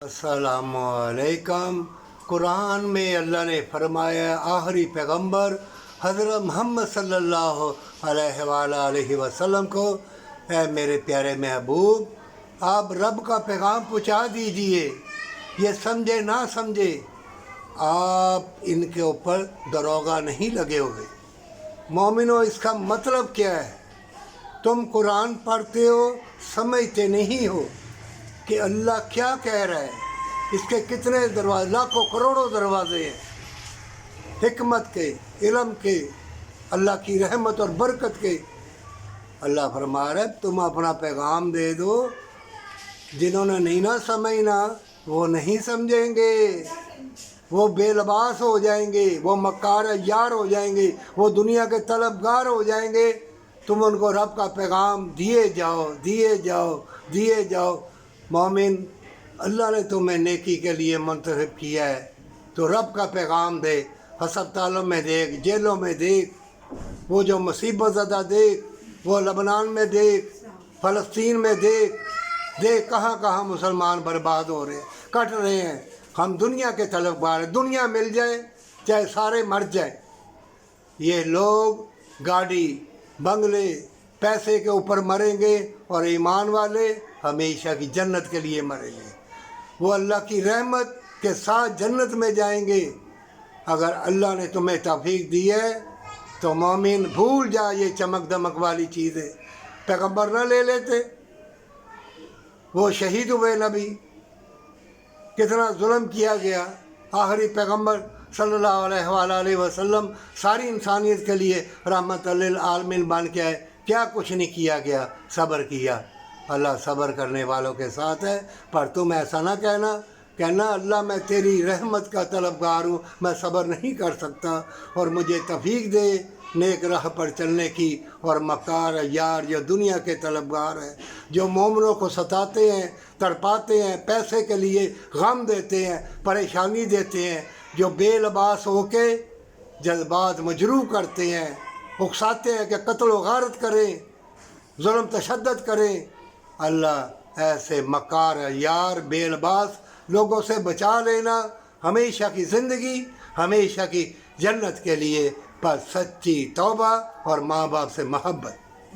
अस्सलामुअलैकुम। कुरान में अल्लाह ने फरमाया आखिरी पैगंबर हज़रत मोहम्मद सल्लल्लाहु अलैहि वसल्लम को, ऐ मेरे प्यारे महबूब आप रब का पैगाम पहुँचा दीजिए। ये समझे ना समझे, आप इनके ऊपर दरोगा नहीं लगे हुए। मोमिनो, इसका मतलब क्या है? तुम कुरान पढ़ते हो, समझते नहीं हो कि अल्लाह क्या कह रहा है। इसके कितने दरवाजे, लाखों करोड़ों दरवाजे हैं, हिकमत के, इल्म के, अल्लाह की रहमत और बरकत के। अल्लाह फरमा रहा है तुम अपना पैगाम दे दो। जिन्होंने नहीं ना समझना वो नहीं समझेंगे, वो बेलबास हो जाएंगे, वो मक्कार यार हो जाएंगे, वो दुनिया के तलबगार हो जाएंगे। तुम उनको रब का पैगाम दिए जाओ, दिए जाओ, दिए जाओ। मोमिन, अल्लाह ने तुम्हें नेकी के लिए मुंतखब किया है तो रब का पैगाम दे। हस्पतालों में देख, जेलों में देख, वो जो मुसीबत ज़दा देख, वो लबनान में देख, फ़लस्तीन में देख, देख कहाँ कहाँ मुसलमान बर्बाद हो रहे हैं, कट रहे हैं। हम दुनिया के तलबगार हैं, दुनिया मिल जाए चाहे सारे मर जाए। ये लोग गाड़ी, बंगले, पैसे के ऊपर मरेंगे और ईमान वाले हमेशा की जन्नत के लिए मरेंगे। वो अल्लाह की रहमत के साथ जन्नत में जाएंगे। अगर अल्लाह ने तुम्हें तौफीक दी है तो मोमिन भूल जा ये चमक दमक वाली चीज़ें। पैगंबर न ले लेते, वो शहीद हुए नबी, कितना जुल्म किया गया। आखिरी पैगंबर सल्लल्लाहु अलैहि वसल्लम सारी इंसानियत के लिए रहमतुल लिल आलमीन बन के आए, क्या कुछ नहीं किया गया, सब्र किया। अल्लाह सब्र करने वालों के साथ है। पर तुम ऐसा ना कहना अल्लाह मैं तेरी रहमत का तलबगार हूँ, मैं सब्र नहीं कर सकता और मुझे तौफीक दे नेक राह पर चलने की। और मक्कार यार जो दुनिया के तलबगार हैं, जो मोमिनों को सताते हैं, तड़पाते हैं, पैसे के लिए गम देते हैं, परेशानी देते हैं, जो बेलबास होके जज्बात मजरूह करते हैं, उकसाते हैं कि कत्ल व गारत करें, जुल्म तशद्दुद करें। अल्लाह ऐसे मक्कार यार बेलबास लोगों से बचा लेना हमेशा की ज़िंदगी, हमेशा की जन्नत के लिए। पर सच्ची तौबा और माँ बाप से मोहब्बत।